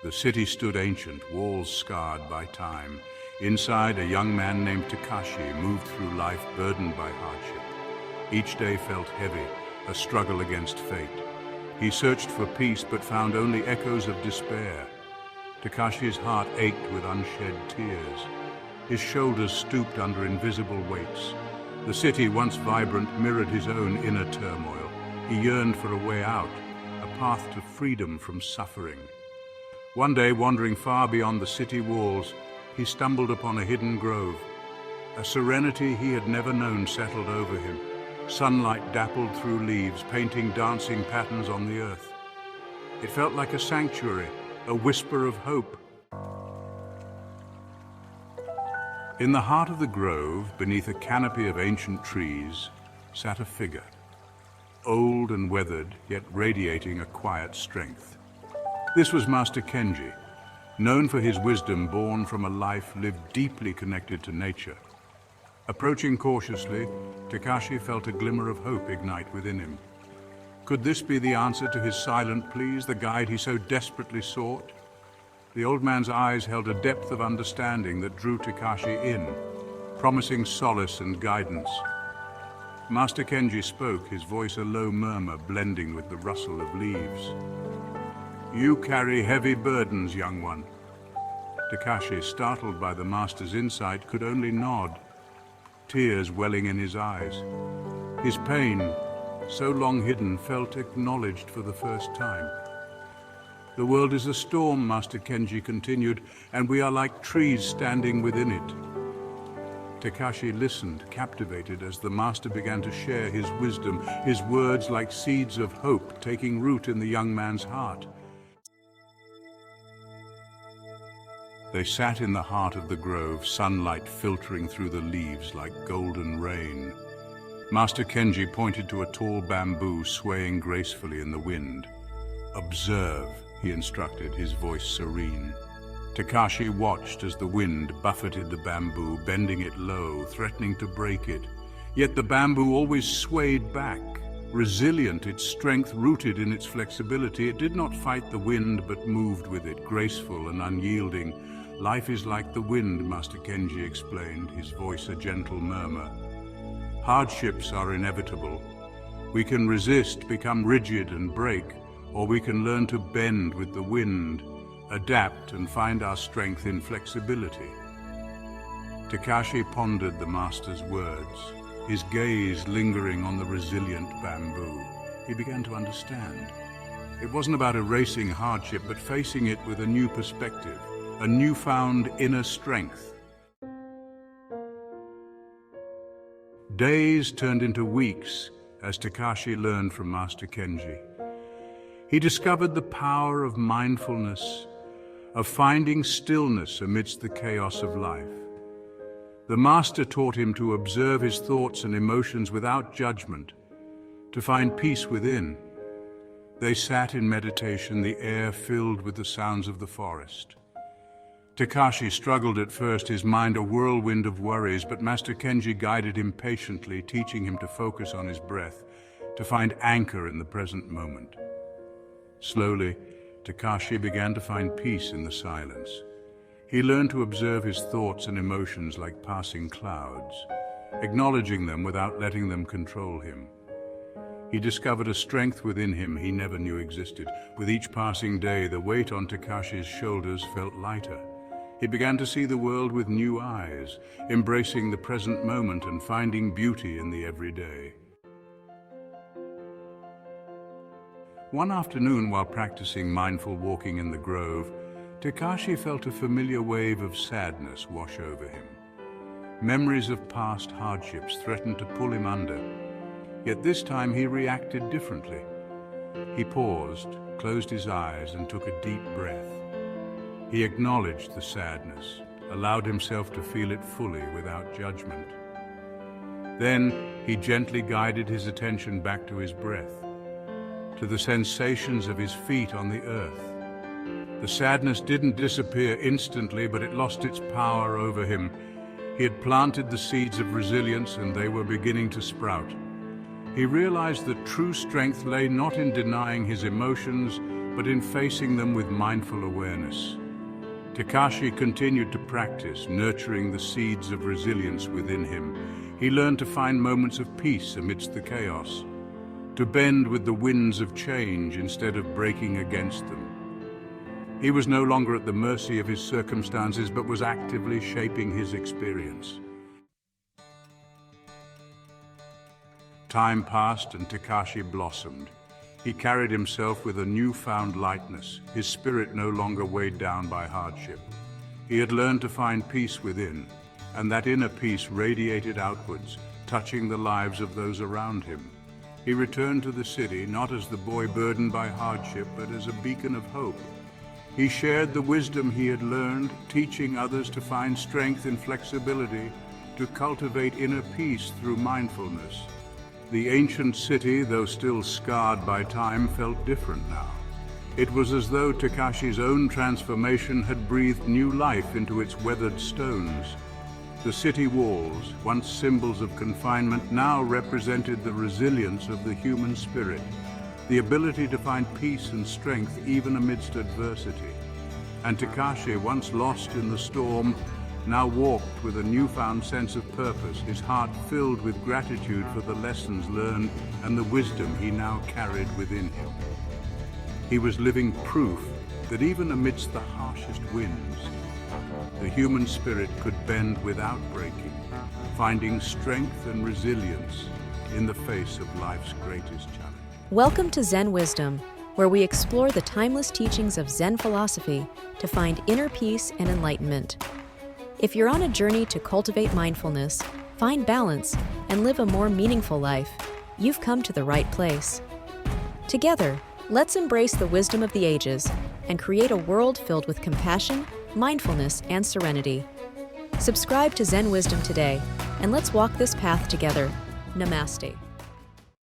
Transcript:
The city stood ancient, walls scarred by time. Inside, a young man named Takashi moved through life burdened by hardship. Each day felt heavy, a struggle against fate. He searched for peace but found only echoes of despair. Takashi's heart ached with unshed tears. His shoulders stooped under invisible weights. The city, once vibrant, mirrored his own inner turmoil. He yearned for a way out, a path to freedom from suffering. One day, wandering far beyond the city walls, he stumbled upon a hidden grove. A serenity he had never known settled over him. Sunlight dappled through leaves, painting dancing patterns on the earth. It felt like a sanctuary, a whisper of hope. In the heart of the grove, beneath a canopy of ancient trees, sat a figure. Old and weathered, yet radiating a quiet strength. This was Master Kenji, known for his wisdom born from a life lived deeply connected to nature. Approaching cautiously, Takashi felt a glimmer of hope ignite within him. Could this be the answer to his silent pleas, the guide he so desperately sought? The old man's eyes held a depth of understanding that drew Takashi in, promising solace and guidance. Master Kenji spoke, his voice a low murmur blending with the rustle of leaves. "You carry heavy burdens, young one." Takashi, startled by the master's insight, could only nod, tears welling in his eyes. His pain, so long hidden, felt acknowledged for the first time. "The world is a storm," Master Kenji continued, "and we are like trees standing within it." Takashi listened, captivated, as the master began to share his wisdom, his words like seeds of hope taking root in the young man's heart. They sat in the heart of the grove, sunlight filtering through the leaves like golden rain. Master Kenji pointed to a tall bamboo swaying gracefully in the wind. "Observe," he instructed, his voice serene. Takashi watched as the wind buffeted the bamboo, bending it low, threatening to break it. Yet the bamboo always swayed back. Resilient, its strength rooted in its flexibility, it did not fight the wind but moved with it, graceful and unyielding. "Life is like the wind," Master Kenji explained, his voice a gentle murmur. "Hardships are inevitable. We can resist, become rigid and break, or we can learn to bend with the wind, adapt and find our strength in flexibility." Takashi pondered the master's words, his gaze lingering on the resilient bamboo. He began to understand. It wasn't about erasing hardship, but facing it with a new perspective, a newfound inner strength. Days turned into weeks as Takashi learned from Master Kenji. He discovered the power of mindfulness, of finding stillness amidst the chaos of life. The master taught him to observe his thoughts and emotions without judgment, to find peace within. They sat in meditation, the air filled with the sounds of the forest. Takashi struggled at first, his mind a whirlwind of worries, but Master Kenji guided him patiently, teaching him to focus on his breath, to find anchor in the present moment. Slowly, Takashi began to find peace in the silence. He learned to observe his thoughts and emotions like passing clouds, acknowledging them without letting them control him. He discovered a strength within him he never knew existed. With each passing day, the weight on Takashi's shoulders felt lighter. He began to see the world with new eyes, embracing the present moment and finding beauty in the everyday. One afternoon, while practicing mindful walking in the grove, Takashi felt a familiar wave of sadness wash over him. Memories of past hardships threatened to pull him under. Yet this time he reacted differently. He paused, closed his eyes, and took a deep breath. He acknowledged the sadness, allowed himself to feel it fully without judgment. Then he gently guided his attention back to his breath, to the sensations of his feet on the earth. The sadness didn't disappear instantly, but it lost its power over him. He had planted the seeds of resilience, and they were beginning to sprout. He realized that true strength lay not in denying his emotions, but in facing them with mindful awareness. Takashi continued to practice, nurturing the seeds of resilience within him. He learned to find moments of peace amidst the chaos, to bend with the winds of change instead of breaking against them. He was no longer at the mercy of his circumstances, but was actively shaping his experience. Time passed and Takashi blossomed. He carried himself with a newfound lightness, his spirit no longer weighed down by hardship. He had learned to find peace within, and that inner peace radiated outwards, touching the lives of those around him. He returned to the city not as the boy burdened by hardship, but as a beacon of hope. He shared the wisdom he had learned, teaching others to find strength in flexibility, to cultivate inner peace through mindfulness. The ancient city, though still scarred by time, felt different now. It was as though Takashi's own transformation had breathed new life into its weathered stones. The city walls, once symbols of confinement, now represented the resilience of the human spirit, the ability to find peace and strength even amidst adversity. And Takashi, once lost in the storm, now walked with a newfound sense of purpose, his heart filled with gratitude for the lessons learned and the wisdom he now carried within him. He was living proof that even amidst the harshest winds, the human spirit could bend without breaking, finding strength and resilience in the face of life's greatest challenge. Welcome to Zen Wisdom, where we explore the timeless teachings of Zen philosophy to find inner peace and enlightenment. If you're on a journey to cultivate mindfulness, find balance, and live a more meaningful life, you've come to the right place. Together, let's embrace the wisdom of the ages and create a world filled with compassion, mindfulness, and serenity. Subscribe to Zen Wisdom today, and let's walk this path together. Namaste.